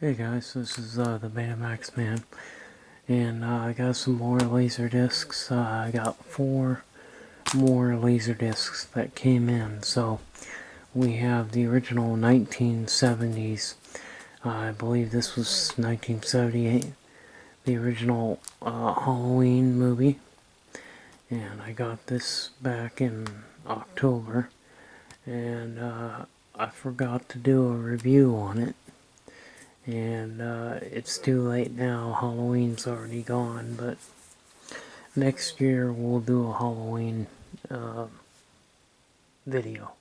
Hey guys, this is the Betamax Man, and I got some more LaserDiscs. I got 4 more LaserDiscs that came in. So we have the original 1970s. I believe this was 1978, the original Halloween movie, and I got this back in October, and I forgot to do a review on it. And it's too late now. Halloween's already gone, but next year we'll do a Halloween video,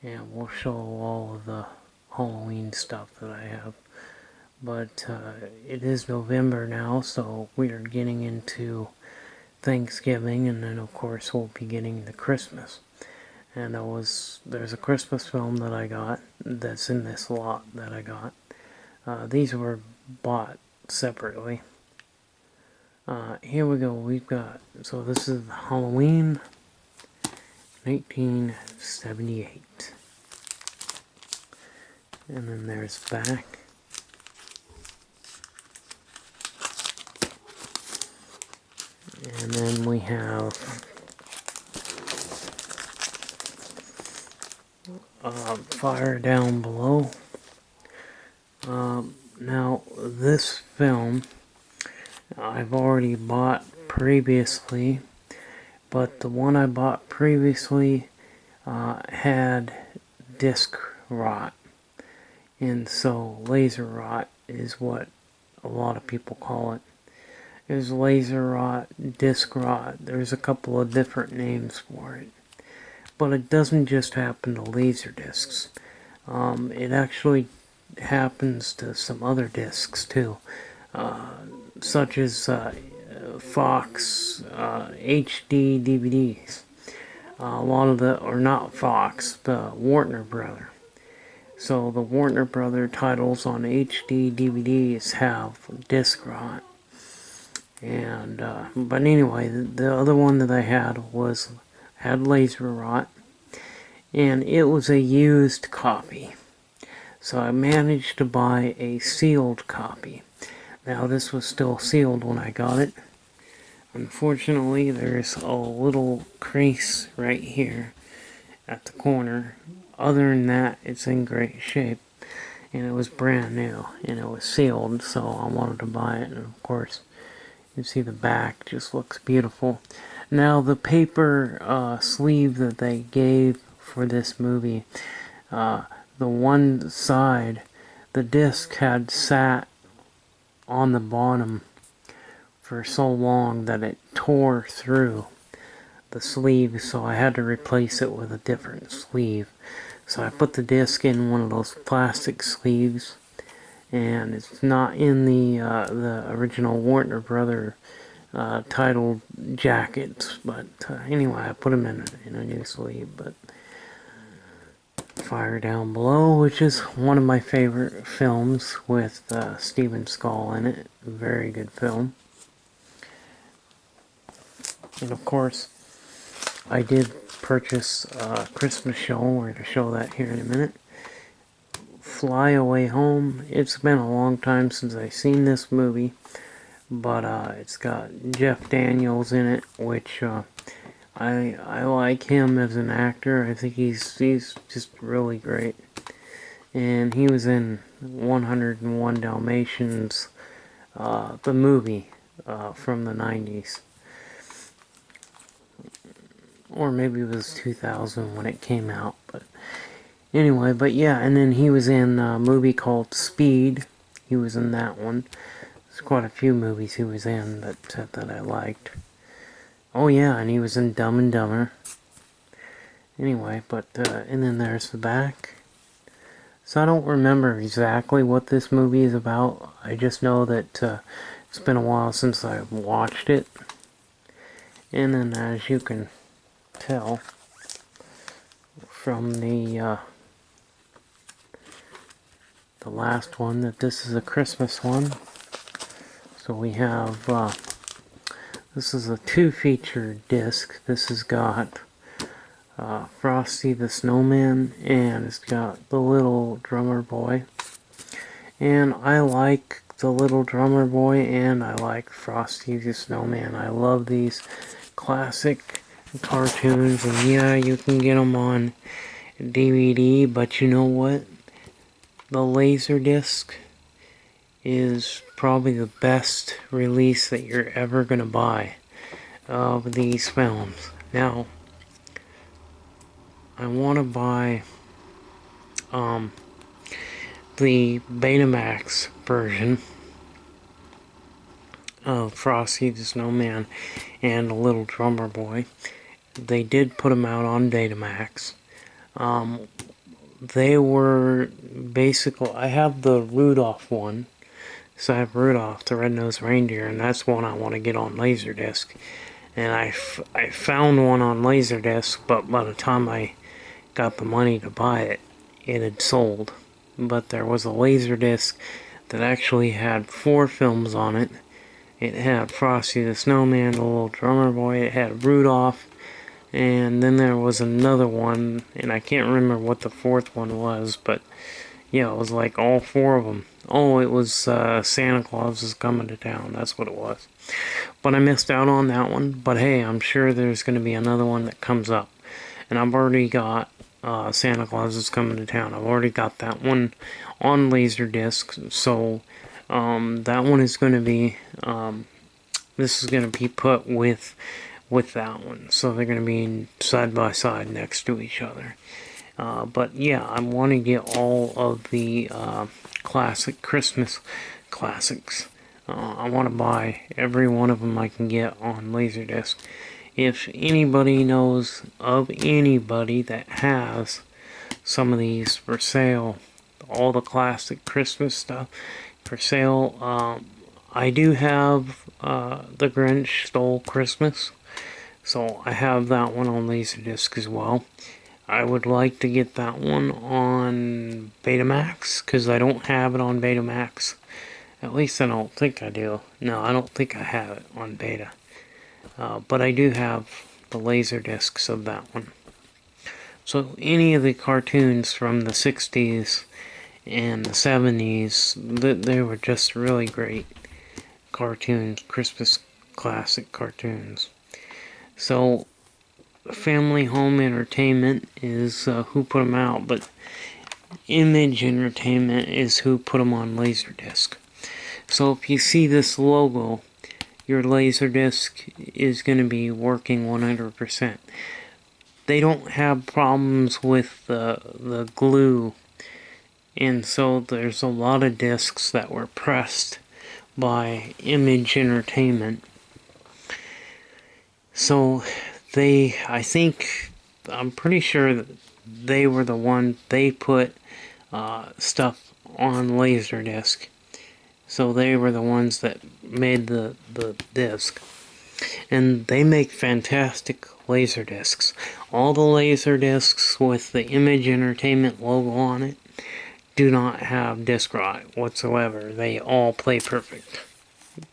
and we'll show all of the Halloween stuff that I have. But it is November now, so we are getting into Thanksgiving, and then of course we'll be getting to Christmas. And there's a Christmas film that I got that's in this lot that I got. These were bought separately. Here we go. We've got, so this is Halloween 1978. And then there's back. And then we have Fire Down Belowe. Now, this film I've already bought previously, but the one I bought previously had disc rot, and so laser rot is what a lot of people call it. There's laser rot, disc rot, there's a couple of different names for it, but it doesn't just happen to laser discs. It actually happens to some other discs too, such as Fox HD DVDs. A lot of the, or not Fox, the Warner Brother. So the Warner Brother titles on HD DVDs have disc rot. And but anyway, the other one that I had had laser rot, and it was a used copy. So I managed to buy a sealed copy. Now this was still sealed when I got it. Unfortunately, there's a little crease right here at the corner. Other than that, it's in great shape. And it was brand new, and it was sealed, so I wanted to buy it. And of course, you see the back just looks beautiful. Now the paper sleeve that they gave for this movie, the one side, the disc had sat on the bottom for so long that it tore through the sleeve, so I had to replace it with a different sleeve. So I put the disc in one of those plastic sleeves, and it's not in the original Warner Brother titled jackets, but anyway, I put them in a new sleeve. But Fire Down Below, which is one of my favorite films with Steven Seagal in it. Very good film. And of course, I did purchase a Christmas show. We're going to show that here in a minute. Fly Away Home. It's been a long time since I've seen this movie, but it's got Jeff Daniels in it, which I like him as an actor. I think he's just really great. And he was in 101 Dalmatians, the movie from the 90s. Or maybe it was 2000 when it came out. But anyway, but yeah, and then he was in a movie called Speed. He was in that one. There's quite a few movies he was in that I liked. Oh yeah, and he was in Dumb and Dumber. Anyway, but, and then there's the back. So I don't remember exactly what this movie is about. I just know that it's been a while since I've watched it. And then as you can tell from the last one, that this is a Christmas one. So we have, this is a 2-feature disc. This has got Frosty the Snowman, and it's got the little drummer boy. And I like the Little Drummer Boy, and I like Frosty the Snowman. I love these classic cartoons, and yeah, you can get them on DVD, but you know what? The LaserDisc is probably the best release that you're ever going to buy of these films. Now, I want to buy the Betamax version of Frosty the Snowman and the Little Drummer Boy. They did put them out on Betamax. They were basically, I have the Rudolph one, so I have Rudolph the Red-Nosed Reindeer, and that's one I want to get on LaserDisc. And I found one on LaserDisc, but by the time I got the money to buy it, it had sold. But there was a LaserDisc that actually had 4 films on it. It had Frosty the Snowman, the Little Drummer Boy, it had Rudolph, and then there was another one, and I can't remember what the 4th one was, but yeah, it was like all 4 of them. Oh, it was Santa Claus is Coming to Town, that's what it was. But I missed out on that one, but hey, I'm sure there's going to be another one that comes up. And I've already got Santa Claus is Coming to Town. I've already got that one on LaserDisc, so that one is going to be, this is going to be put with that one. So they're going to be side by side next to each other. But yeah, I want to get all of the classic Christmas classics. I want to buy every one of them I can get on LaserDisc. If anybody knows of anybody that has some of these for sale, all the classic Christmas stuff for sale, I do have The Grinch Stole Christmas, so I have that one on LaserDisc as well. I would like to get that one on Betamax, because I don't have it on Betamax. At least I don't think I do. No, I don't think I have it on Beta. But I do have the LaserDiscs of that one. So any of the cartoons from the 60s and the 70s, they were just really great cartoons, Christmas classic cartoons. So Family Home Entertainment is who put them out, but Image Entertainment is who put them on LaserDisc. So if you see this logo, your LaserDisc is going to be working 100%. They don't have problems with the glue, and so there's a lot of discs that were pressed by Image Entertainment. So I'm pretty sure that they were the one, they put stuff on LaserDisc. So they were the ones that made the disc. And they make fantastic LaserDiscs. All the LaserDiscs with the Image Entertainment logo on it do not have disc rot whatsoever. They all play perfect.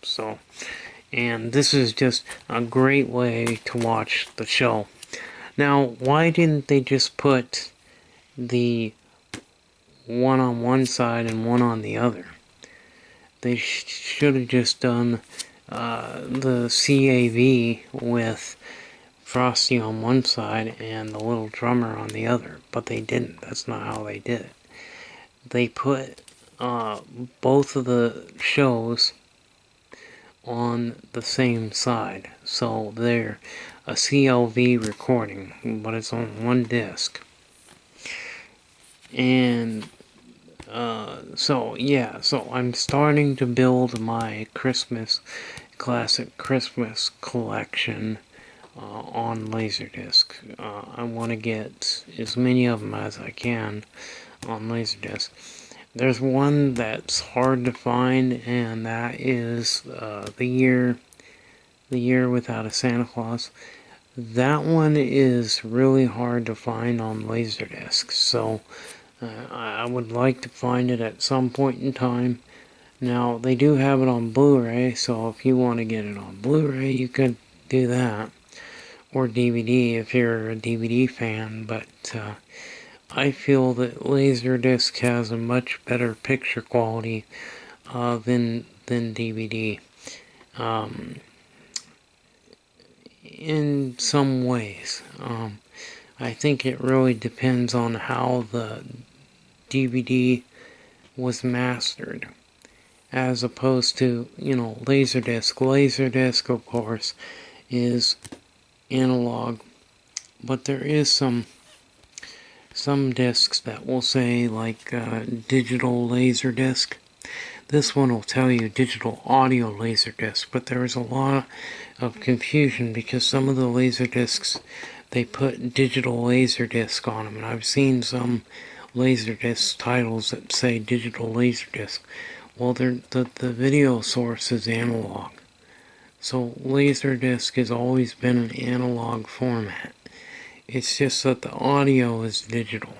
So, and this is just a great way to watch the show. Now, why didn't they just put the one on one side and one on the other? They should have just done the CAV with Frosty on one side and the Little Drummer on the other, but they didn't. That's not how they did it. They put both of the shows on the same side, so they're a CLV recording, but it's on one disc. And so I'm starting to build my classic Christmas collection on LaserDisc. I want to get as many of them as I can on LaserDisc. There's one that's hard to find, and that is the year Without a Santa Claus. That one is really hard to find on LaserDisc, so I would like to find it at some point in time. Now, they do have it on Blu-ray, so if you want to get it on Blu-ray, you could do that. Or DVD if you're a DVD fan, but I feel that LaserDisc has a much better picture quality than DVD. In some ways, I think it really depends on how the DVD was mastered, as opposed to, LaserDisc. LaserDisc, of course, is analog, but there is some discs that will say, like, digital LaserDisc. This one will tell you digital audio LaserDisc, but there is a lot of confusion because some of the LaserDiscs, they put digital LaserDisc on them, and I've seen some LaserDisc titles that say digital LaserDisc. Well, the video source is analog. So LaserDisc has always been an analog format. It's just that the audio is digital.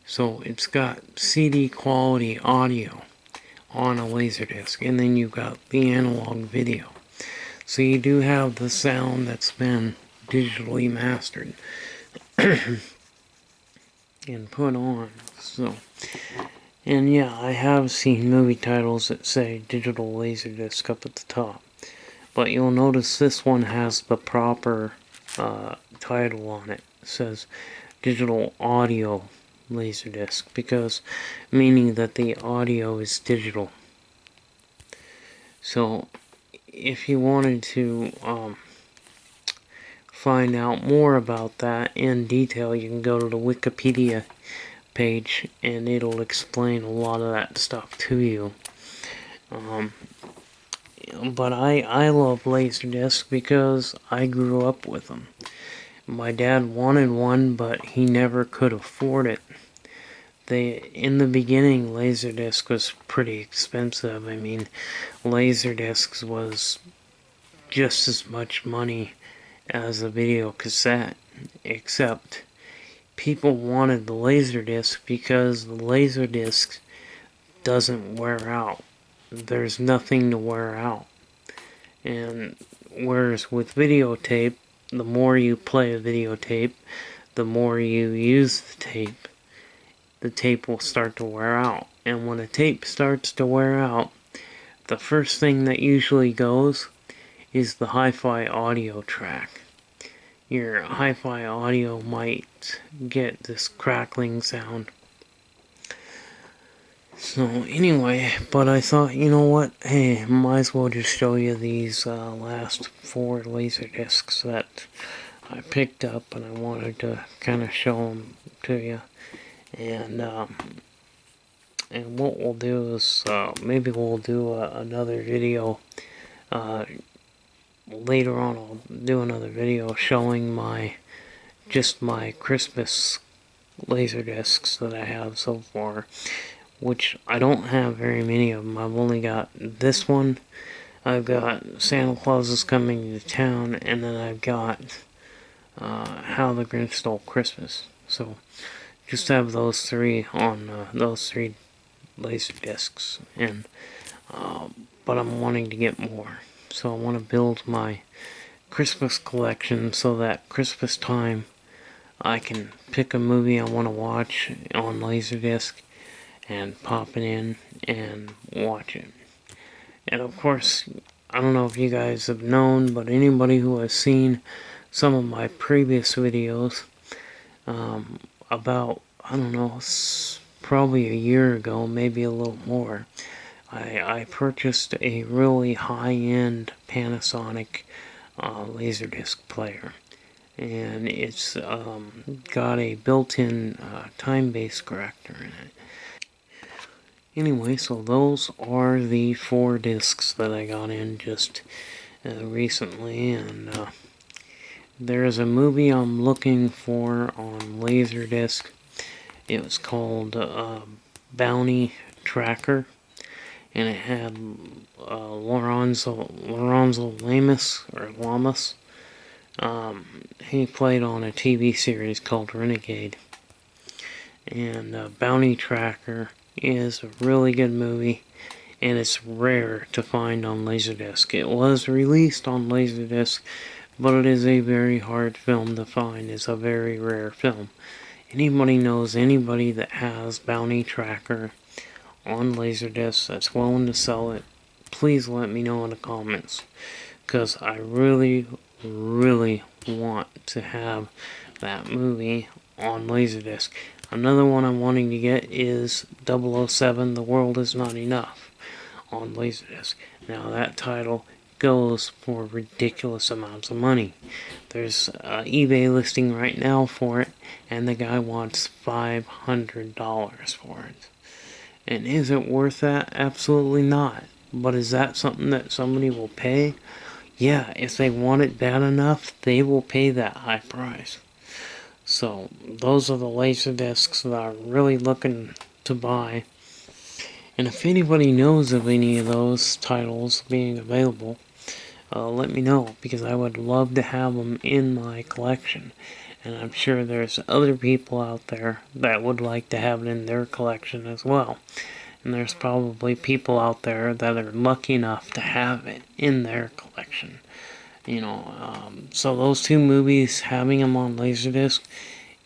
So it's got CD quality audio on a LaserDisc, and then you've got the analog video. So you do have the sound that's been digitally mastered and put on. So, and yeah, I have seen movie titles that say digital LaserDisc up at the top, but you'll notice this one has the proper title on it. It says digital audio LaserDisc, because meaning that the audio is digital. So if you wanted to find out more about that in detail, you can go to the Wikipedia page and it'll explain a lot of that stuff to you. But I love LaserDisc because I grew up with them. My dad wanted one, but he never could afford it. In the beginning, LaserDisc was pretty expensive. I mean, LaserDiscs was just as much money as a video cassette, except people wanted the LaserDisc because the LaserDisc doesn't wear out. There's nothing to wear out. And whereas with videotape, the more you play a videotape, the more you use the tape will start to wear out. And when a tape starts to wear out, the first thing that usually goes is the hi-fi audio track. Your hi-fi audio might get this crackling sound. So anyway, but I thought, you know what, hey, might as well just show you these last 4 LaserDiscs that I picked up, and I wanted to kind of show them to you. And what we'll do is maybe we'll do another video later on. I'll do another video showing my Christmas LaserDiscs that I have so far, which I don't have very many of them. I've only got this one, I've got Santa Claus is Coming to Town, and then I've got How the Grinch Stole Christmas. So just have those 3 on those 3 LaserDiscs, and but I'm wanting to get more. So I want to build my Christmas collection so that Christmas time I can pick a movie I want to watch on LaserDisc and pop it in and watch it. And of course, I don't know if you guys have known, but anybody who has seen some of my previous videos, about, I don't know, probably a year ago, maybe a little more, I purchased a really high-end Panasonic LaserDisc player. And it's got a built-in time-based corrector in it. Anyway, so those are the 4 discs that I got in just recently, and there's a movie I'm looking for on LaserDisc. It was called Bounty Tracker, and it had Lorenzo Lamas. He played on a TV series called Renegade. And Bounty Tracker is a really good movie, and it's rare to find on LaserDisc. It was released on LaserDisc, but it is a very hard film to find. It's a very rare film. anybody knows anybody that has Bounty Tracker on LaserDisc that's willing to sell it, please let me know in the comments, because I really want to have that movie on LaserDisc. Another one I'm wanting to get is 007, The World Is Not Enough, on LaserDisc. Now that title goes for ridiculous amounts of money. There's an eBay listing right now for it, and the guy wants $500 for it. And is it worth that? Absolutely not. But is that something that somebody will pay? Yeah, if they want it bad enough, they will pay that high price. So, those are the LaserDiscs that I'm really looking to buy. And if anybody knows of any of those titles being available, let me know, because I would love to have them in my collection. And I'm sure there's other people out there that would like to have it in their collection as well. And there's probably people out there that are lucky enough to have it in their collection. You know, so those two movies, having them on LaserDisc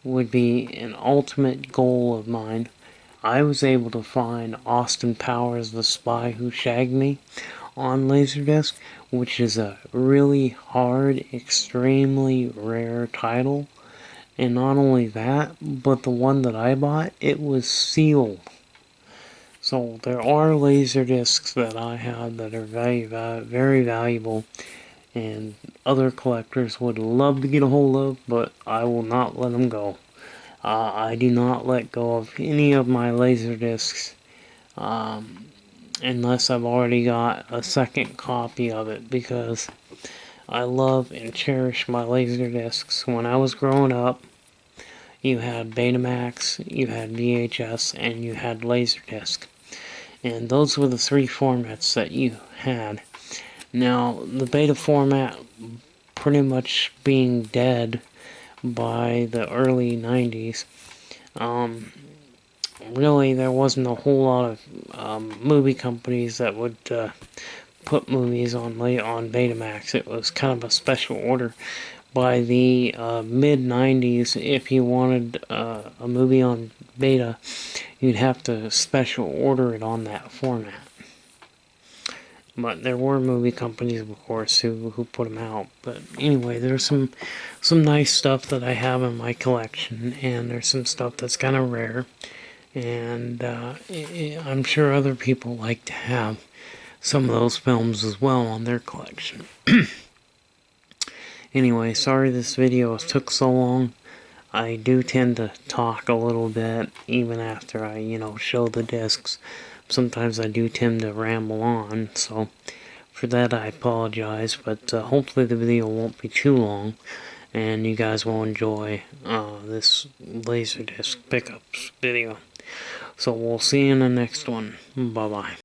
would be an ultimate goal of mine. I was able to find Austin Powers, The Spy Who Shagged Me on LaserDisc, which is a really hard, extremely rare title. And not only that, but the one that I bought, it was sealed. So there are LaserDiscs that I have that are very valuable, and other collectors would love to get a hold of, but I will not let them go. I do not let go of any of my LaserDiscs unless I've already got a second copy of it, because I love and cherish my LaserDiscs. When I was growing up, you had Betamax, you had VHS, and you had LaserDisc. And those were the three formats that you had. Now, the beta format pretty much being dead by the early 90s, really there wasn't a whole lot of movie companies that would put movies on Betamax. It was kind of a special order. By the mid-90s, if you wanted a movie on beta, you'd have to special order it on that format. But there were movie companies, of course, who put them out. But anyway, there's some nice stuff that I have in my collection, and there's some stuff that's kind of rare. And I'm sure other people like to have some of those films as well on their collection. Anyway, sorry this video took so long. I do tend to talk a little bit even after I, show the discs. Sometimes I do tend to ramble on, so for that I apologize, but hopefully the video won't be too long, and you guys will enjoy this LaserDisc pickups video. So we'll see you in the next one. Bye-bye.